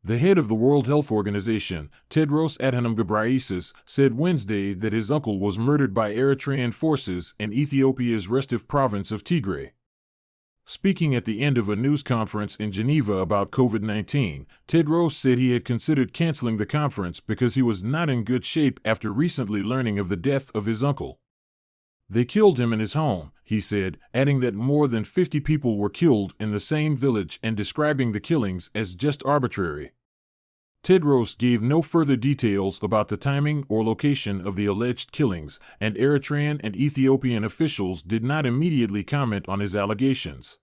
The head of the World Health Organization, Tedros Adhanom, said Wednesday that his uncle was murdered by Eritrean forces in Ethiopia's restive province of Tigray. Speaking at the end of a news conference in Geneva about COVID-19, Tedros said he had considered canceling the conference because he was not in good shape after recently learning of the death of his uncle. They killed him in his home, he said, adding that more than 50 people were killed in the same village and describing the killings as just arbitrary. Tedros gave no further details about the timing or location of the alleged killings, and Eritrean and Ethiopian officials did not immediately comment on his allegations.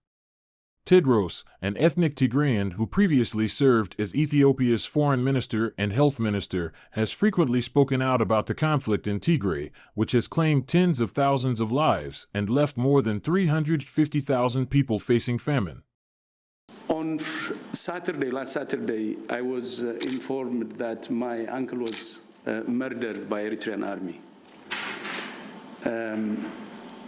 Tedros, an ethnic Tigrayan who previously served as Ethiopia's foreign minister and health minister, has frequently spoken out about the conflict in Tigray, which has claimed tens of thousands of lives and left more than 350,000 people facing famine. On last Saturday, I was informed that my uncle was murdered by Eritrean army.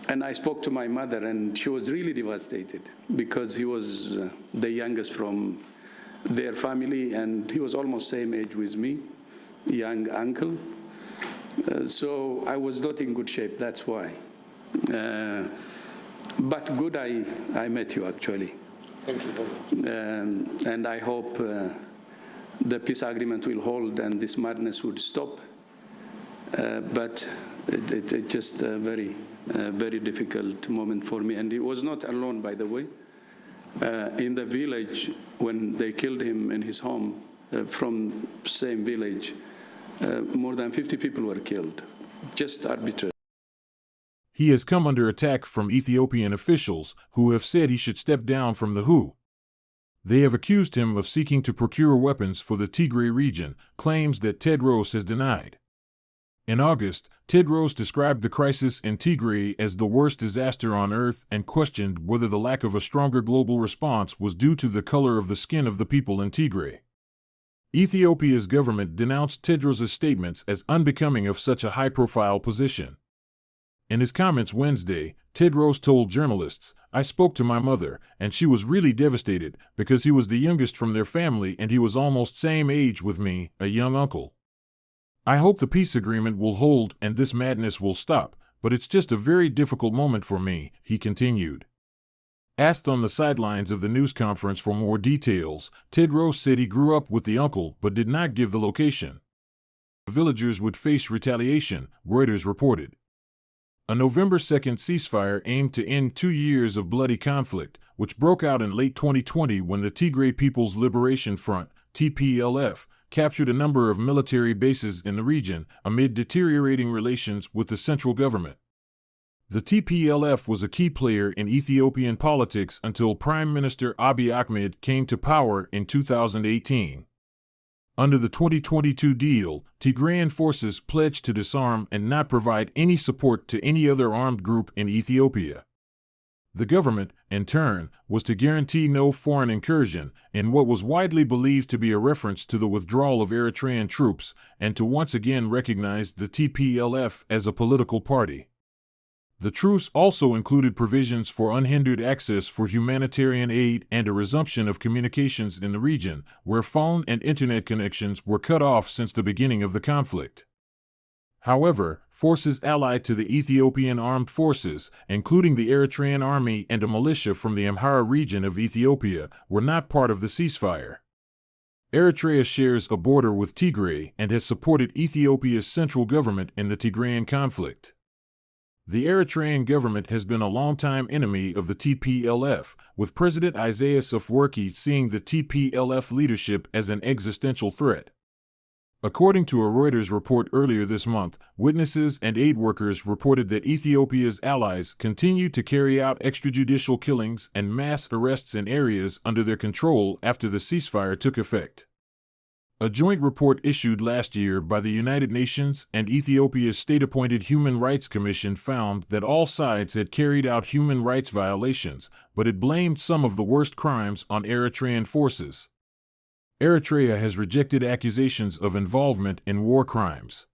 And I spoke to my mother, and she was really devastated because he was the youngest from their family, and he was almost same age with me, young uncle. So I was not in good shape, that's why. But good I met you, actually. Thank you. And I hope the peace agreement will hold and this madness would stop. But it just very difficult moment for me. And he was not alone, by the way. In the village, when they killed him in his home, from same village, more than 50 people were killed, just arbitrarily. He has come under attack from Ethiopian officials who have said he should step down from the WHO. They have accused him of seeking to procure weapons for the Tigray region, claims that Tedros has denied. In August, Tedros described the crisis in Tigray as the worst disaster on earth and questioned whether the lack of a stronger global response was due to the color of the skin of the people in Tigray. Ethiopia's government denounced Tedros' statements as unbecoming of such a high-profile position. In his comments Wednesday, Tedros told journalists, "I spoke to my mother, and she was really devastated because he was the youngest from their family and he was almost same age with me, a young uncle. I hope the peace agreement will hold and this madness will stop, but it's just a very difficult moment for me," he continued. Asked on the sidelines of the news conference for more details, Tedros said he grew up with the uncle but did not give the location. Villagers would face retaliation, Reuters reported. A November 2nd ceasefire aimed to end 2 years of bloody conflict, which broke out in late 2020 when the Tigray People's Liberation Front, TPLF, captured a number of military bases in the region amid deteriorating relations with the central government. The TPLF was a key player in Ethiopian politics until Prime Minister Abiy Ahmed came to power in 2018. Under the 2022 deal, Tigrayan forces pledged to disarm and not provide any support to any other armed group in Ethiopia. The government, in turn, was to guarantee no foreign incursion, in what was widely believed to be a reference to the withdrawal of Eritrean troops, and to once again recognize the TPLF as a political party. The truce also included provisions for unhindered access for humanitarian aid and a resumption of communications in the region, where phone and internet connections were cut off since the beginning of the conflict. However, forces allied to the Ethiopian armed forces, including the Eritrean army and a militia from the Amhara region of Ethiopia, were not part of the ceasefire. Eritrea shares a border with Tigray and has supported Ethiopia's central government in the Tigrayan conflict. The Eritrean government has been a longtime enemy of the TPLF, with President Isaias Afwerki seeing the TPLF leadership as an existential threat. According to a Reuters report earlier this month, witnesses and aid workers reported that Ethiopia's allies continue to carry out extrajudicial killings and mass arrests in areas under their control after the ceasefire took effect. A joint report issued last year by the United Nations and Ethiopia's state-appointed Human Rights Commission found that all sides had carried out human rights violations, but it blamed some of the worst crimes on Eritrean forces. Eritrea has rejected accusations of involvement in war crimes.